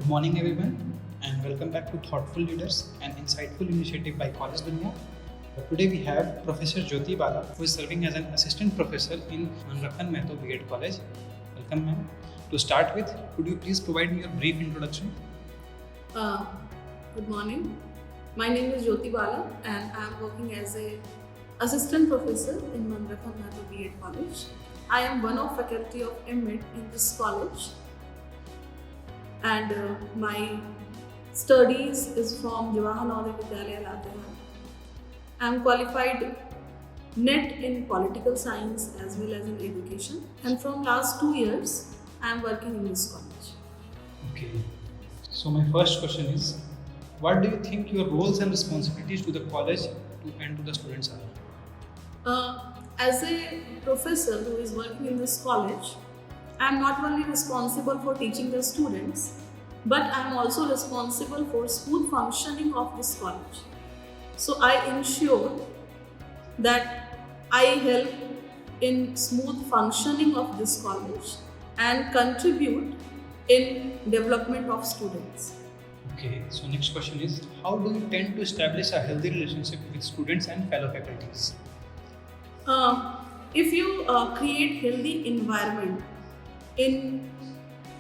Good morning, everyone, and welcome back to Thoughtful Leaders, an insightful initiative by College Dunya. Today we have Professor Jyoti Bala, who is serving as an assistant professor in Manrakhan Mehto B.Ed College. Welcome, ma'am. To start with, could you please provide me a brief introduction? Good morning. My name is Jyoti Bala, and I am working as a assistant professor in Manrakhan Mehto B.Ed College. I am one of faculty of M.Ed in this college, and my studies is from Jawaharlal Navoday Vidyalaya, Latehar. I am qualified NET in political science as well as in education, and from last 2 years I am working in this college. Okay. So my first question is, what do you think your roles and responsibilities to the college and to the students are? As a professor who is working in this college, I am not only responsible for teaching the students, but I am also responsible for smooth functioning of this college. So I ensure that I help in smooth functioning of this college and contribute in development of students. Okay, so next question is, how do you tend to establish a healthy relationship with students and fellow faculties? If you create healthy environment in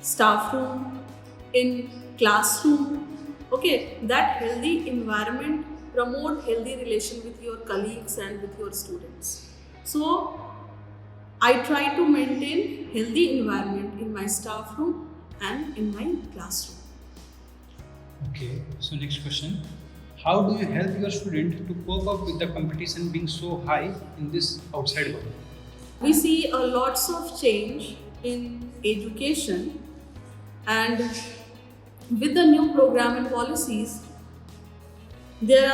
staff room, in classroom, okay, that healthy environment promote healthy relation with your colleagues and with your students. So I try to maintain healthy environment in my staff room and in my classroom. Okay, so next question. How do you help your student to cope up with the competition being so high in this outside world? We see lots of change in education, and with the new program and policies, there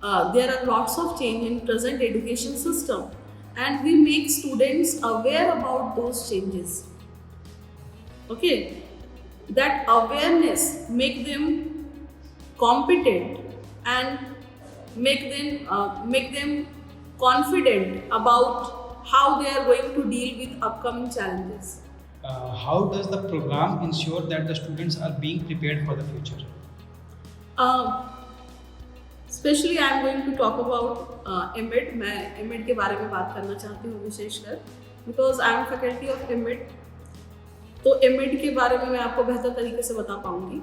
are lots of change in present education system, and we make students aware about those changes. Okay, that awareness make them competent and make them confident about how they are going to deal with upcoming challenges. How does the program ensure that the students are being prepared for the future? Specially I am going to talk about M.Ed. मैं M.Ed. के बारे में बात करना चाहती हूँ विशेषकर, because I am faculty of M.Ed. तो M.Ed. के बारे में मैं आपको बेहतर तरीके से बता पाऊंगी.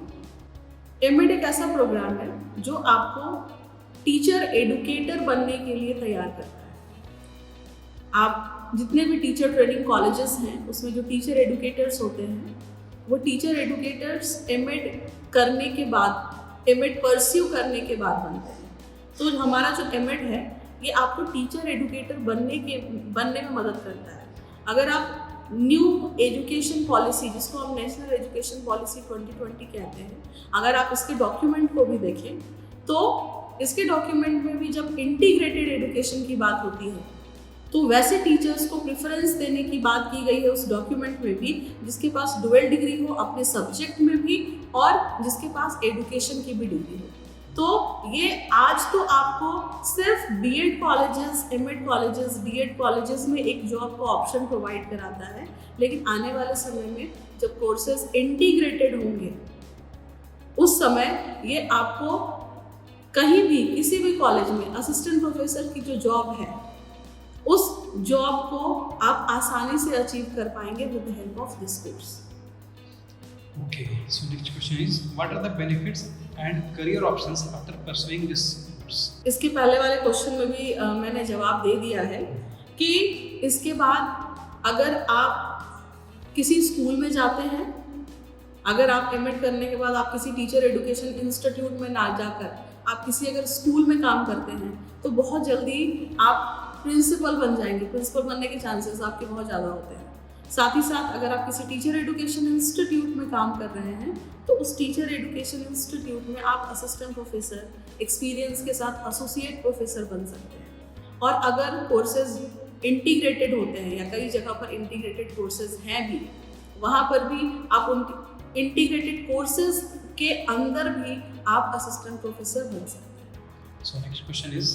M.Ed. एक ऐसा प्रोग्राम है जो आपको टीचर एडुकेटर बनने के लिए तैयार करता है. आप जितने भी टीचर ट्रेनिंग कॉलेजेस हैं उसमें जो टीचर एडुकेटर्स होते हैं, वो टीचर एडुकेटर्स M.Ed. करने के बाद, M.Ed. परस्यू करने के बाद बनते हैं. तो हमारा जो M.Ed. है ये आपको टीचर एडुकेटर बनने में मदद करता है. अगर आप न्यू एजुकेशन पॉलिसी, जिसको हम नेशनल एजुकेशन पॉलिसी 2020 कहते हैं, अगर आप इसके डॉक्यूमेंट को भी देखें तो इसके डॉक्यूमेंट में भी जब इंटीग्रेटेड एजुकेशन की बात होती है तो वैसे टीचर्स को प्रेफरेंस देने की बात की गई है उस डॉक्यूमेंट में भी जिसके पास डुअल डिग्री हो अपने सब्जेक्ट में भी और जिसके पास एजुकेशन की भी डिग्री हो. तो ये आज तो आपको सिर्फ B.Ed. Colleges, M.Ed. Colleges, D.Ed. Colleges में एक जॉब का ऑप्शन प्रोवाइड कराता है, लेकिन आने वाले समय में जब कोर्सेज इंटीग्रेटेड होंगे उस समय ये आपको कहीं भी किसी भी कॉलेज में असिस्टेंट प्रोफेसर की जो जॉब है उस जॉब को आप आसानी से अचीव कर पाएंगे with the help of this course. Okay, so next question is, what are the benefits and career options after pursuing this course? इसके पहले वाले क्वेश्चन में भी मैंने जवाब दे दिया है कि इसके बाद अगर आप किसी स्कूल में जाते हैं, अगर आप M.Ed. करने के बाद आप किसी टीचर एजुकेशन इंस्टीट्यूट में ना जाकर आप किसी अगर स्कूल में काम करते हैं तो बहुत जल्दी आप प्रिंसिपल बन जाएंगे. प्रिंसिपल बनने के चांसेस आपके बहुत ज़्यादा होते हैं. साथ ही साथ अगर आप किसी टीचर एजुकेशन इंस्टीट्यूट में काम कर रहे हैं तो उस टीचर एजुकेशन इंस्टीट्यूट में आप असिस्टेंट प्रोफेसर एक्सपीरियंस के साथ एसोसिएट प्रोफेसर बन सकते हैं. और अगर कोर्सेज इंटीग्रेटेड होते हैं या कई जगह पर इंटीग्रेटेड कोर्सेज हैं भी, वहाँ पर भी आप उन इंटीग्रेटेड कोर्सेज के अंदर भी आप असिस्टेंट प्रोफेसर बन सकते हैं. So next question is,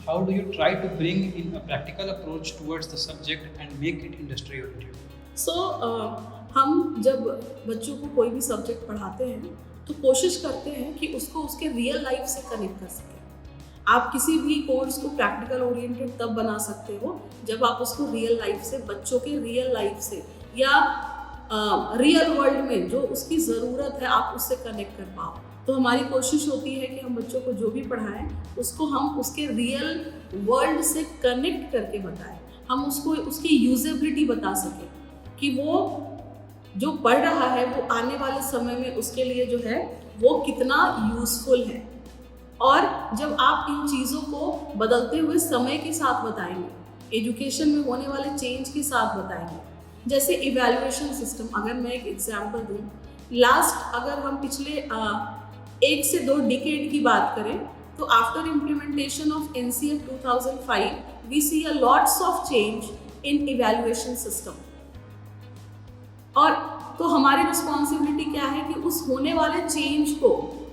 how do you try to bring in a practical approach towards the subject and make it industry oriented? So हम जब बच्चों को कोई भी सब्जेक्ट पढ़ाते हैं तो कोशिश करते हैं कि उसको उसके रियल लाइफ से कनेक्ट कर सकें। आप किसी भी कोर्स को प्रैक्टिकल ओरिएंटेड तब बना सकते हो जब आप उसको रियल लाइफ से, बच्चों के रियल लाइफ से या रियल वर्ल्ड में जो उसकी ज़रूरत है आप उससे कनेक्ट कर पाओ। तो हमारी कोशिश होती है कि हम बच्चों को जो भी पढ़ाएं उसको हम उसके रियल वर्ल्ड से कनेक्ट करके बताएं, हम उसको उसकी यूजेबिलिटी बता सकें कि वो जो पढ़ रहा है वो आने वाले समय में उसके लिए जो है वो कितना यूज़फुल है। और जब आप इन चीज़ों को बदलते हुए समय के साथ बताएंगे, एजुकेशन में होने वाले चेंज के साथ बताएंगे, जैसे इवैल्यूएशन सिस्टम, अगर मैं एक एग्जांपल दूं, लास्ट अगर हम पिछले 1 से 2 डिकेड की बात करें तो after implementation of NCF 2005 we see a lots of change in evaluation system. और तो हमारी रिस्पॉन्सिबिलिटी क्या है कि उस होने वाले चेंज को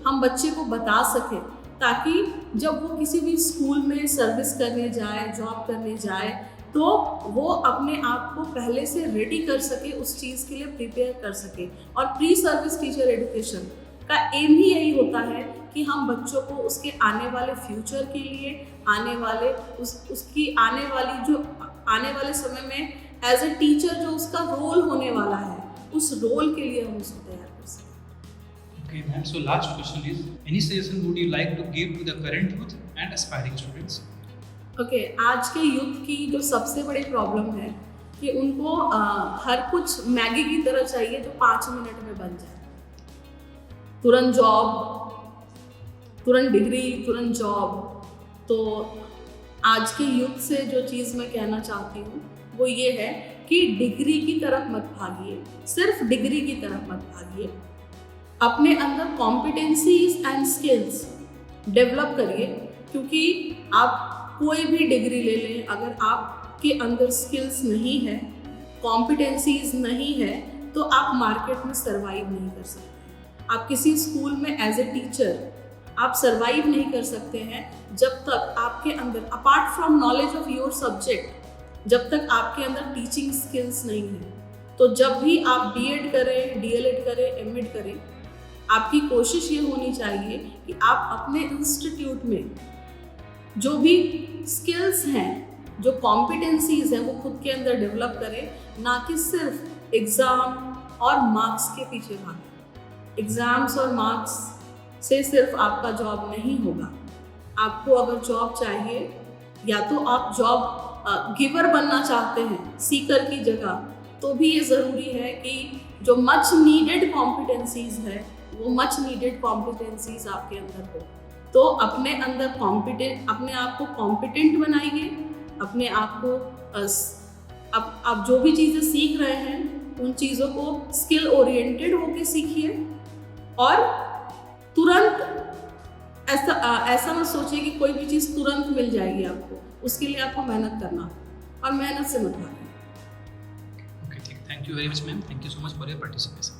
हम बच्चे को बता सकें, ताकि जब वो किसी भी स्कूल में सर्विस करने जाए, जॉब करने जाए, तो वो अपने आप को पहले से रेडी कर सके, उस चीज़ के लिए प्रिपेयर कर सके। और प्री सर्विस टीचर एजुकेशन का एम ही यही होता है कि हम बच्चों को उसके आने वाले फ्यूचर के लिए, आने वाले उसकी आने वाले समय में एज ए टीचर जो उसका रोल होने वाला है, उस रोल के लिए हम उसको तैयार कर सकें। Okay, ma'am. So last question is, any suggestion would you like to give to the current youth and aspiring students? Okay, आज के यूथ की जो सबसे बड़ी प्रॉब्लम है कि उनको हर कुछ मैगी की तरह चाहिए जो 5 मिनट में बन जाए। तुरंत जॉब, तुरंत डिग्री, तुरंत जॉब। तो आज के यूथ से जो चीज़ मैं कहना चाहती हूँ वो ये है कि डिग्री की तरफ मत भागिए, सिर्फ डिग्री की तरफ मत भागिए। अपने अंदर कॉम्पिटेंसीज एंड स्किल्स डेवलप करिए, क्योंकि आप कोई भी डिग्री ले लें, अगर आपके अंदर स्किल्स नहीं है, कॉम्पिटेंसीज नहीं है, तो आप मार्केट में सर्वाइव नहीं कर सकते। आप किसी स्कूल में एज ए टीचर आप सर्वाइव नहीं कर सकते हैं जब तक आपके अंदर, apart from knowledge of your subject, जब तक आपके अंदर टीचिंग स्किल्स नहीं है। तो जब भी आप BEd करें, DLEd करें, MEd करें, आपकी कोशिश ये होनी चाहिए कि आप अपने इंस्टीट्यूट में जो भी स्किल्स हैं, जो कॉम्पिटेंसीज हैं, वो खुद के अंदर डेवलप करें, ना कि सिर्फ एग्ज़ाम और मार्क्स के पीछे भागें। एग्ज़ाम्स और मार्क्स से सिर्फ आपका जॉब नहीं होगा। आपको अगर जॉब चाहिए, या तो आप जॉब गिवर बनना चाहते हैं सीकर की जगह, तो भी ये ज़रूरी है कि जो मच नीडेड कॉम्पिटेंसीज है वो मच नीडेड कॉम्पिटेंसीज आपके अंदर हो। तो अपने अंदर अपने आप को कॉम्पिटेंट बनाइए, अपने आप को आप जो भी चीज़ें सीख रहे हैं उन चीज़ों को स्किल ओरिएंटेड होके सीखिए। और तुरंत ऐसा मत सोचिए कि कोई भी चीज़ तुरंत मिल जाएगी आपको, उसके लिए आपको मेहनत करना, और मेहनत से मत भागना। Okay, thank you very much, ma'am. Thank you so much for your participation.